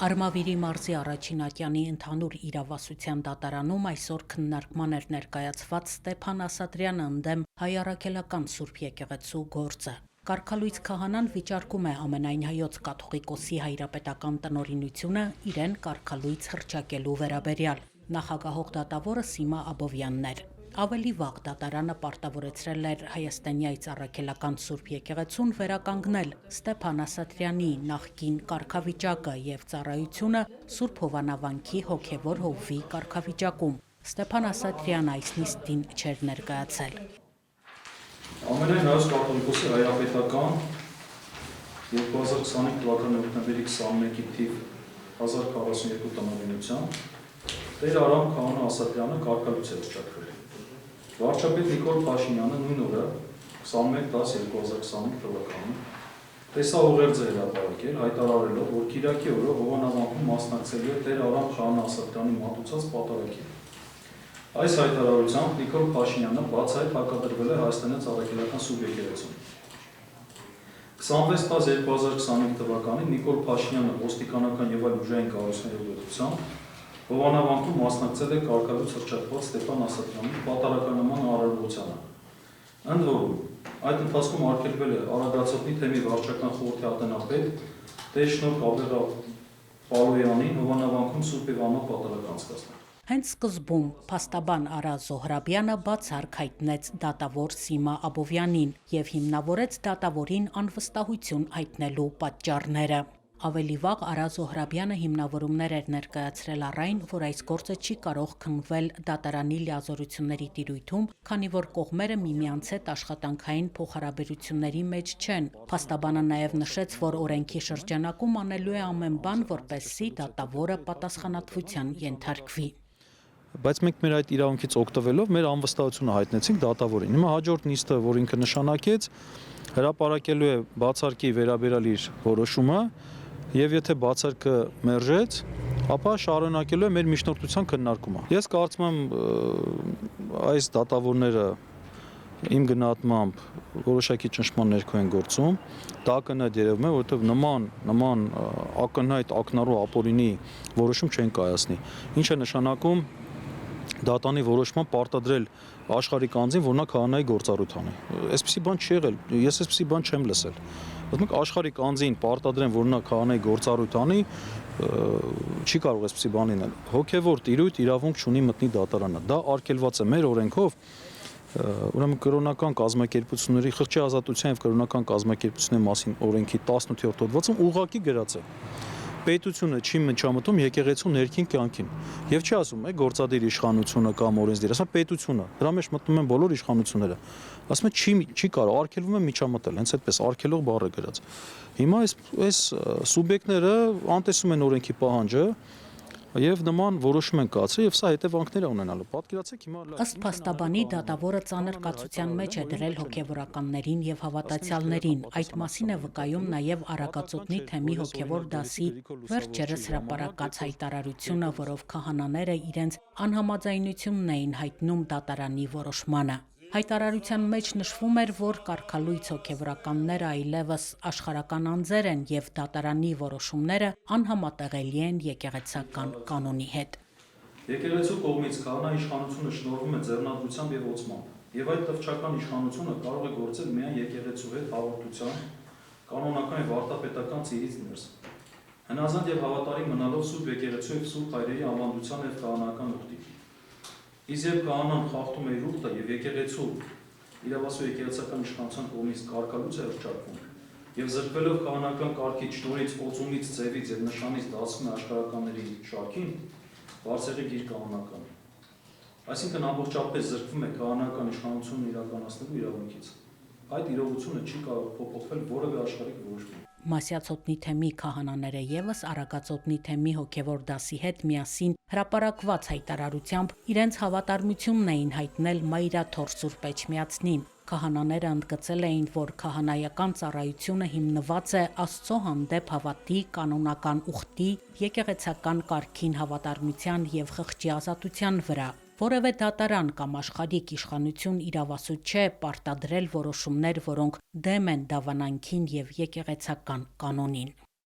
Արմավիրի մարզի առաջին ատյանի ընդհանուր իրավասության դատարանում այսօր քննարկման էր ներկայացված Ստեփան Ասատրյանը ընդդեմ հայ առաքելական Սուրբ եկեղեցու գործը։ Կարգալույց քահանան վիճարկում է ամենայն հայոց կաթողիկոսի հայրապետական տնօրինությունը իրեն կարգալույց հռչակելու վերաբերյալ։ Նախագահող դատավորը Սիմա Աբովյանն էր։ Ավելի վաղ դատարանը պարտավորեցրել էր հայաստանյաց առաքելական Սուրբ եկեղեցուն վերականգնել Ստեփան Ասատրյանի նախկին կարգավիճակը եւ ծառայությունը Սուրբ Հովանավանքի հոգեվոր հովվի կարգավիճակում։ Ստեփան Ասատրյանը այս նիստին չէր ներկայացել։ Ամենայն հայոց կաթողիկոսի հայրապետական 2025 թվականի հոկտեմբերի 21-ի թիվ 1042 տնօրինության Տեր Արամ Քահանա Ասատրյանը կարգալույց է հռչակվել։ Վարչապետ Նիկոլ Փաշինյանը նույն օրը 21/10/2025 թվականին տեսահողերձ է հրապարակել, հայտարարելով, որ Կիրակի օրը Հովանավանքում մասնակցելու է Տեր Արամ Քահանա Ասատրյանի մատուցած պատարագին։ Այս հայտարարությամբ Նիկոլ Փաշինյանը բացահայտ հակադրվել է հայաստանյաց առաքելական Սուրբ եկեղեցուն։ 26/10/2025 թվականին Նիկոլ Փաշինյանը ոստիկանական եւ այլ ուժային կառույցների ուղղությամբ Հովանավանքում մասնակցել է կարգալույց հռչակված Ստեփան Ասատրյանի պատարագանման արարողությանը։ Ընդ որում, այդ ընթացքում արգելվել է Արագածոտնի թեմի վարչական խորհրդի ատենապետ Տեր-շնորհք Աբեղա Պալոյանին Հովանավանքում Սուրբ եւ անմահ պատարագ անցկացնել։ Հենց սկզբում փաստաբան Արա Զոհրաբյանը բացառք հայտնեց դատավոր Սիմա Աբովյանին եւ հիմնավորեց դատավորին անվստահություն հայտնելու պատճառները։ Ավելի վաղ Արա Զոհրաբյանը հիմնավորումներ էր ներկայացրել առ այն, որ այս գործը չի կարող քննվել դատարանի լիազորությունների տիրույթում, քանի որ կողմերը միմյանց հետ աշխատանքային փոխհարաբերությունների մեջ չեն։ Փաստաբանը նաև նշեց, որ օրենքի շրջանակում անելու է ամեն բան, որպեսզի դատավորը պատասխանատվության ենթարկվի։ Բայց մենք մեր այդ իրավունքից օգտվելով մեր անվստահությունը հայտնեցինք դատավորին։ Հիմա հաջորդ նիստը, որ ինքը նշանակեց, հրապարակելու է բացարկի վերաբերյալ իր որոշումը, եւ եթե բացարկը մերժեց, ապա շարունակելու է մեր միջնորդության քննարկումը։ Ես կարծում եմ այս դատավորները իմ գնահատմամբ որոշակի ճնշման ներքո են գործում, դա ակնհայտ երևում է, որովհետև նման ակնհայտ ակնառու ապօրինի որոշում չեն կայացնի։ Ինչ է նշանակում դատանի որոշման պարտադրել աշխարհիկ անձին, որ նա քահանայի գործառույթ անի։ Այսպիսի բան չի եղել, ես այսպիսի բան չեմ լսել։ Ասում աշխարհիկ անձին պարտադրեն, որ նա քահանայի գործառույթ անի, չի կարող այսպիսի բան լինել։ Հոգևոր տիրույթ իրավունք չունի մտնի դատարանը։ Դա արգելված է մեր օրենքով, ուրեմն կրոնական կազմակերպությունների խղճի ազատության եւ կրոնական կազմակերպությունների մասին օրենքի 18-րդ հոդվածում ուղղակի գրած է։ Պետությունը չի միջամտում եկեղեցու ներքին կյանքին եւ չի ասում է գործադիր իշխանությունը կամ օրենսդիր, ասում պետությունը, դրա մեջ մտնում են բոլոր իշխանությունները, ասում է չի կարող, արգելվում է միջամտել, հենց այդպես արգելող բառը գրած։ Հիմա այս սուբյեկտները անտեսում են օրենքի պահանջը եւ նման որոշում են կայացրել եւ սա հետևանքներ է ունենալու։ Պատկերացեք հիմա ըստ փաստաբանի դատավորը ծանր կացության մեջ է դրել հոգեվորականներին եւ հավատացյալներին։ Այդ մասին է վկայում նաեւ Արագածոտնի թեմի հոգեվոր դասի վերջերս հրապարակած հայտարարությունը, որով քահանաները իրենց անհամաձայնությունն էին հայտնում դատարանի որոշմանը։ Հայտարարության մեջ նշվում էր, որ կարգալույց հոգևորականները այլևս աշխարհական անձեր են եւ դատարանի որոշումները անհամատեղելի են եկեղեցական կանոնի հետ։ Եկեղեցու կողմից քահանա իշխանությունը շնորհվում է ձեռնադրությամբ եւ օծմամբ, եւ այդ տվչական իշխանությունը կարող է գործել միայն եկեղեցու հետ հաղորդության, կանոնական եւ վարդապետական ծիրից ներս։ Հնազանդ եւ հավատարիմ մնալով Սուրբ եկեղեցու եւ Սուրբ հայրերի անվանդության եւ քահանական ուխտի։ Իսկ երբ քահանան խախտում է իր ուխտը եւ եկեղեցու իրավասու եկեղեցական իշխանության կողմից կարգալույց է հռչակվում եւ զրկվելով քահանական կարգի շնորհից, օծումից, ձևից եւ նշանից դասում է աշխարհականների շարքին, բարձրի գիր կանոնական։ Այսինքն ամբողջապես զրկվում է քահանական իշխանությունն իրականացնելու իրավունքից։ Այդ իրողությունը չի կարող փոփոխվել որևէ աշխարհիկ որոշմամբ։ Մասյացոտնի թեմի քահանաները եւս Արագածոտնի թեմի հոգեվոր դասի հետ միասին հրապարակված հայտարարությամբ իրենց հավատարմությունն էին հայտնել Մայրաթոր Սուրբ Էջմիածնին։ Քահանաները ընդգծել էին, որ քահանայական ծառայությունը հիմնված է Աստծո հանդեպ հավատի, կանոնական ուխտի, եկեղեցական կարգին հավատարմության եւ խղճի ազատության վրա։ Որևէ դատարան կամ աշխարհիկ իշխանություն իրավասու չէ պարտադրել որոշումներ, որոնք դեմ են դավանանքին եւ եկեղեցական կանոնին։